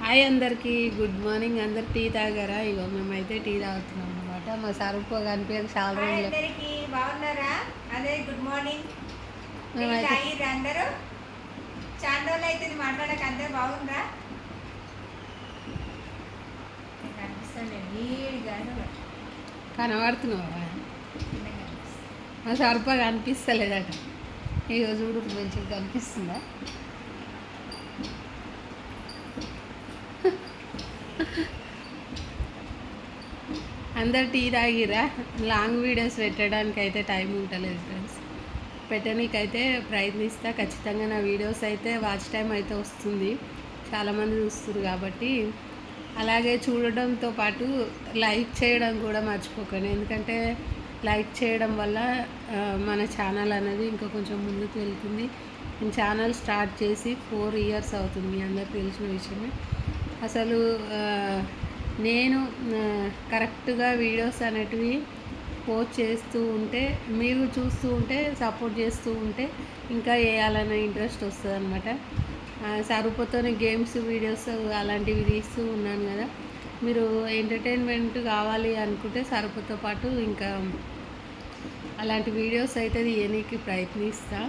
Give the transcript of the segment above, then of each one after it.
Hi అందరికీ, good morning. అందరు tea తాగారా? ఇగో మేమైతే టీ తాగుతున్నాం అనమాట. మా సరుపు కనిపించక చాలా రోజులు. అందరికి బాగున్నారా? అదే గుడ్ మార్నింగ్. అందరూ చాలా రోజులు అయితే మాట్లాడక అందరు బాగుందా? కనబడుతున్నావా? మా సరుపు కనిపిస్తలేదట. ఇగో చూడు మంచిగా కనిపిస్తుందా? అందరు టీ తాగిరా? లాంగ్ వీడియోస్ పెట్టడానికి అయితే టైం ఉండలేదు ఫ్రెండ్స్. పెట్టడానికైతే ప్రయత్నిస్తా. ఖచ్చితంగా నా వీడియోస్ అయితే వాచ్ టైం అయితే వస్తుంది, చాలామంది చూస్తారు కాబట్టి. అలాగే చూడడంతో పాటు లైక్ చేయడం కూడా మర్చిపోకండి, ఎందుకంటే లైక్ చేయడం వల్ల మన ఛానల్ అనేది ఇంకా కొంచెం ముందుకు వెళ్తుంది. నేను ఛానల్ స్టార్ట్ చేసి 4 years అవుతుంది, మీ అందరికి తెలిసిన విషయమే. అసలు నేను కరెక్ట్గా వీడియోస్ అనేటివి పోస్ట్ చేస్తూ ఉంటే, మీరు చూస్తూ ఉంటే, సపోర్ట్ చేస్తూ ఉంటే ఇంకా వేయాలనే ఇంట్రెస్ట్ వస్తుంది అనమాట. సరుపుతోనే గేమ్స్ వీడియోస్ అలాంటివి తీస్తూ ఉన్నాను కదా. మీరు ఎంటర్టైన్మెంట్ కావాలి అనుకుంటే సరుపుతో పాటు ఇంకా అలాంటి వీడియోస్ అయితే తీయడానికి ప్రయత్నిస్తా.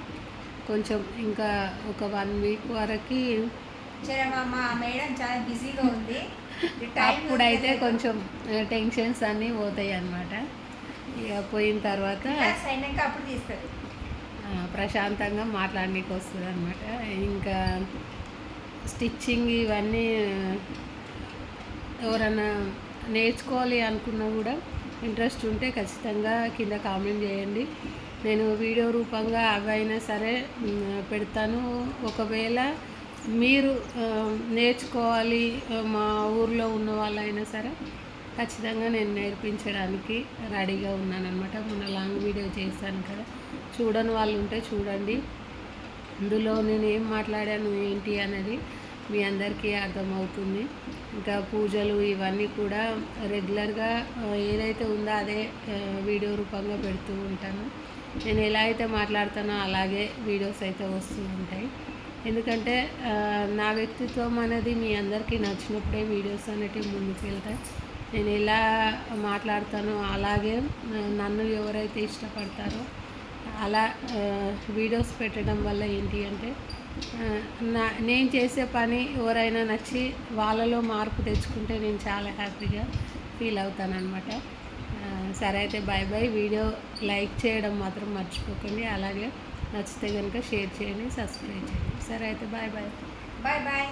కొంచెం ఇంకా ఒక 1 week వరకు మేడం చాలా బిజీగా ఉంది. అప్పుడైతే కొంచెం టెన్షన్స్ అన్నీ పోతాయి అన్నమాట. ఇక పోయిన తర్వాత అప్పుడు తీస్తారు, ప్రశాంతంగా మాట్లాడడానికి వస్తుంది అనమాట. ఇంకా స్టిచ్చింగ్ ఇవన్నీ ఎవరైనా నేర్చుకోవాలి అనుకున్నా కూడా ఇంట్రెస్ట్ ఉంటే ఖచ్చితంగా కింద కామెంట్ చేయండి. నేను వీడియో రూపంగా అవైనా సరే పెడతాను. ఒకవేళ మీరు నేర్చుకోవాలి, మా ఊర్లో ఉన్న వాళ్ళైనా సరే ఖచ్చితంగా నేను నేర్పించడానికి రెడీగా ఉన్నానన్నమాట. మొన్న లాంగ్ వీడియో చేశాను కదా, చూడని వాళ్ళు ఉంటే చూడండి. అందులో నేను ఏం మాట్లాడాను ఏంటి అనేది మీ అందరికీ అర్థమవుతుంది. ఇంకా పూజలు ఇవన్నీ కూడా రెగ్యులర్గా ఏదైతే ఉందో అదే వీడియో రూపంగా పెడుతూ ఉంటాను. నేను ఎలా అయితే మాట్లాడతానో అలాగే వీడియోస్ అయితే వస్తూ ఉంటాయి. ఎందుకంటే నా వ్యక్తిత్వం అనేది మీ అందరికీ నచ్చినప్పుడే వీడియోస్ అనేటివి ముందుకు వెళ్తాయి. నేను ఎలా మాట్లాడతానో అలాగే నన్ను ఎవరైతే ఇష్టపడతారో అలా వీడియోస్ పెట్టడం వల్ల ఏంటి అంటే నేను చేసే పని ఎవరైనా నచ్చి వాళ్ళలో మార్పు తెచ్చుకుంటే నేను చాలా హ్యాపీగా ఫీల్ అవుతాను అనమాట. సరే అయితే బాయ్ బాయ్. వీడియో లైక్ చేయడం మాత్రం మర్చిపోకండి. అలాగే నచ్చితే కనుక షేర్ చేయండి, సబ్స్క్రైబ్ చేయండి. సరే అయితే బాయ్ బాయ్. Bye bye.